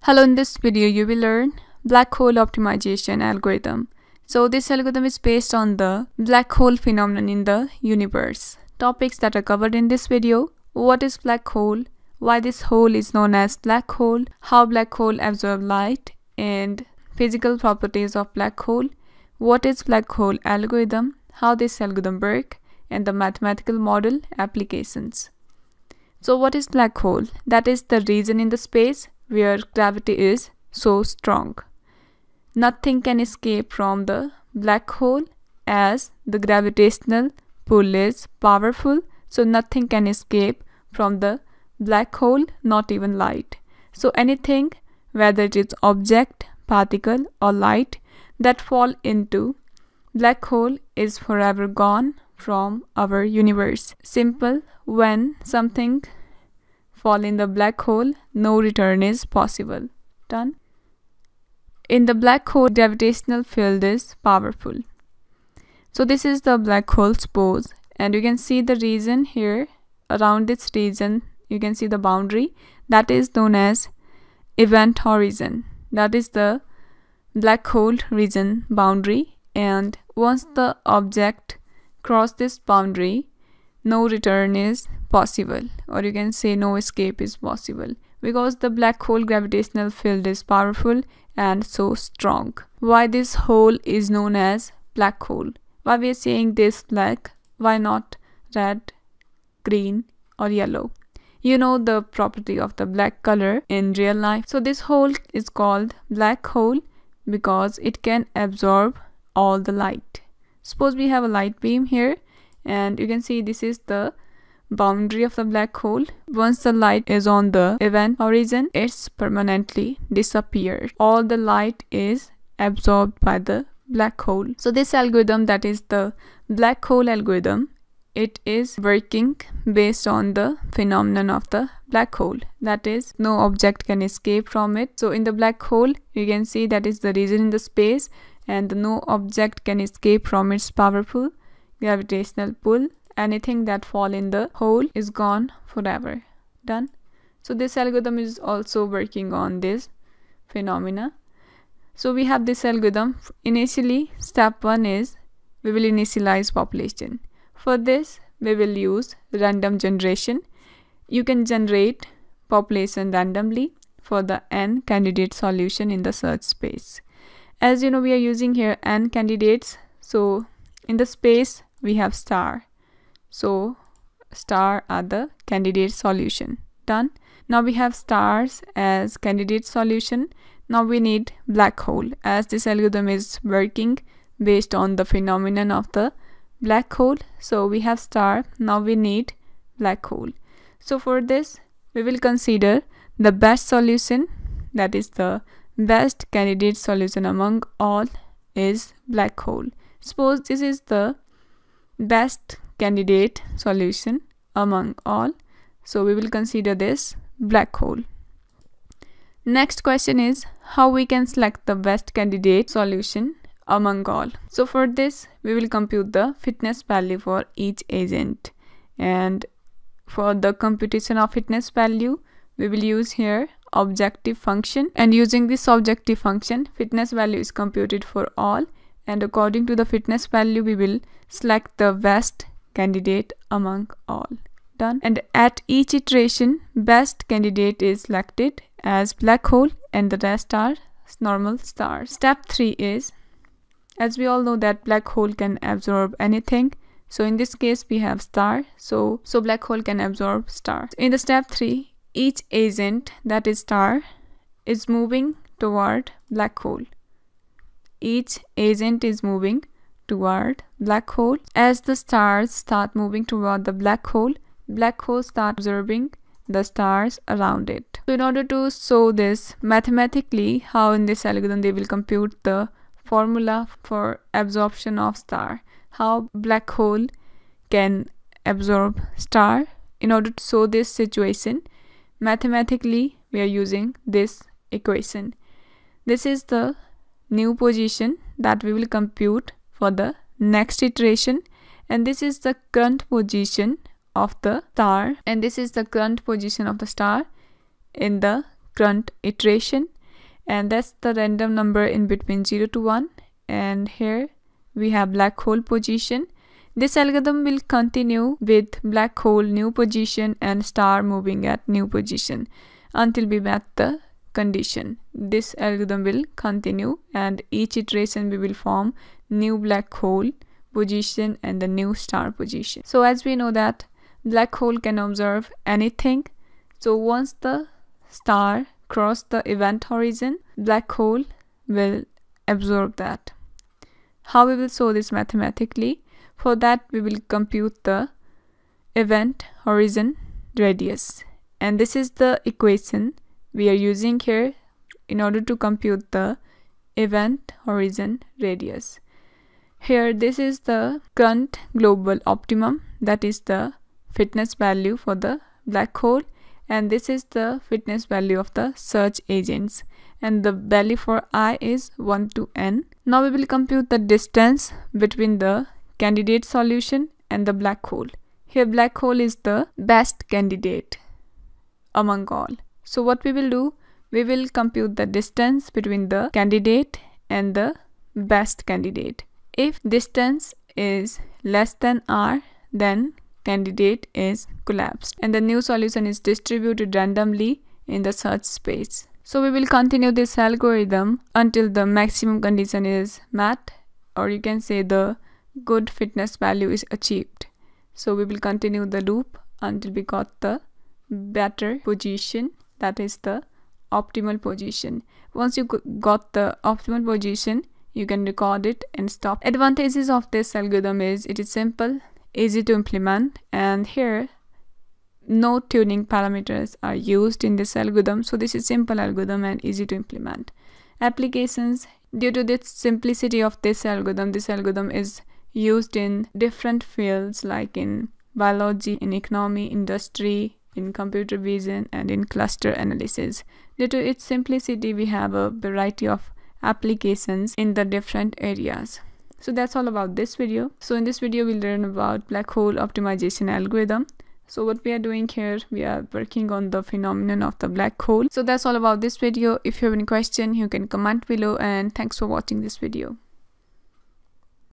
Hello, in this video you will learn black hole optimization algorithm. So this algorithm is based on the black hole phenomenon in the universe. Topics that are covered in this video: what is black hole, why this hole is known as black hole, how black hole absorb light, and physical properties of black hole, what is black hole algorithm, how this algorithm work, and the mathematical model applications. So what is black hole? That is the region in the space where gravity is so strong. Nothing can escape from the black hole as the gravitational pull is powerful, so nothing can escape from the black hole, not even light. So anything, whether it is object, particle or light, that fall into black hole is forever gone from our universe. Simple, when something fall in the black hole, no return is possible. Done. In the black hole, gravitational field is powerful. So this is the black hole's pose, and you can see the region here. Around this region you can see the boundary that is known as event horizon. That is the black hole region boundary, and once the object cross this boundary, no return is possible, or you can say no escape is possible, because the black hole gravitational field is powerful and so strong. Why this hole is known as black hole? Why we are saying this black? Why not red, green or yellow? You know the property of the black color in real life. So this hole is called black hole because it can absorb all the light. Suppose we have a light beam here, and you can see this is the boundary of the black hole. Once the light is on the event horizon, it's permanently disappeared. All the light is absorbed by the black hole. So this algorithm, that is the black hole algorithm, it is working based on the phenomenon of the black hole. That is, no object can escape from it. So in the black hole, you can see that is the region in the space, and no object can escape from its powerful gravitational pull. Anything that fall in the hole is gone forever. Done. So this algorithm is also working on this phenomena. So we have this algorithm. Initially, step 1 is we will initialize population. For this, we will use random generation. You can generate population randomly for the n candidate solution in the search space. As you know, we are using here n candidates. So in the space we have star. So star are the candidate solution. Done. Now we have stars as candidate solution. Now we need black hole, as this algorithm is working based on the phenomenon of the black hole. So we have star. Now we need black hole. So for this, we will consider the best solution, that is the best candidate solution among all is black hole. Suppose this is the best candidate solution among all, so we will consider this black hole. Next question is how we can select the best candidate solution among all. So for this, we will compute the fitness value for each agent, and for the computation of fitness value, we will use here objective function, and using this objective function, fitness value is computed for all, and according to the fitness value, we will select the best candidate among all. Done. And at each iteration, best candidate is selected as black hole, and the rest are normal stars. Step 3 is, as we all know that black hole can absorb anything, so in this case we have star, so black hole can absorb star. In the step 3, each agent, that is star, is moving toward black hole. Each agent is moving toward black hole. As the stars start moving toward the black hole start observing the stars around it. So in order to show this mathematically, how in this algorithm they will compute the formula for absorption of star, how black hole can absorb star. In order to show this situation mathematically, we are using this equation. This is the new position that we will compute for the next iteration, and this is the current position of the star, and this is the current position of the star in the current iteration, and that's the random number in between 0 to 1. And here we have black hole position. This algorithm will continue with black hole new position and star moving at new position until we met the condition. This algorithm will continue, and each iteration we will form new black hole position and the new star position. So as we know that black hole can observe anything, so once the star cross the event horizon, black hole will absorb that. How we will show this mathematically? For that we will compute the event horizon radius, and this is the equation we are using here in order to compute the event horizon radius. Here this is the current global optimum, that is the fitness value for the black hole, and this is the fitness value of the search agents, and the value for I is 1 to n. Now we will compute the distance between the candidate solution and the black hole. Here black hole is the best candidate among all. So what we will do, we will compute the distance between the candidate and the best candidate. If distance is less than r, then candidate is collapsed and the new solution is distributed randomly in the search space. So we will continue this algorithm until the maximum condition is met, or you can say the good fitness value is achieved. So we will continue the loop until we got the better position, that is the optimal position. Once you got the optimal position, you can record it and stop. Advantages of this algorithm is it is simple, easy to implement, and here no tuning parameters are used in this algorithm. So this is simple algorithm and easy to implement. Applications: due to the simplicity of this algorithm is used in different fields like in biology, in economy, industry, in computer vision, and in cluster analysis. Due to its simplicity, we have a variety of applications in the different areas. So that's all about this video. So in this video we'll learn about black hole optimization algorithm. So what we are doing here, we are working on the phenomenon of the black hole. So that's all about this video. If you have any question, you can comment below, and thanks for watching this video.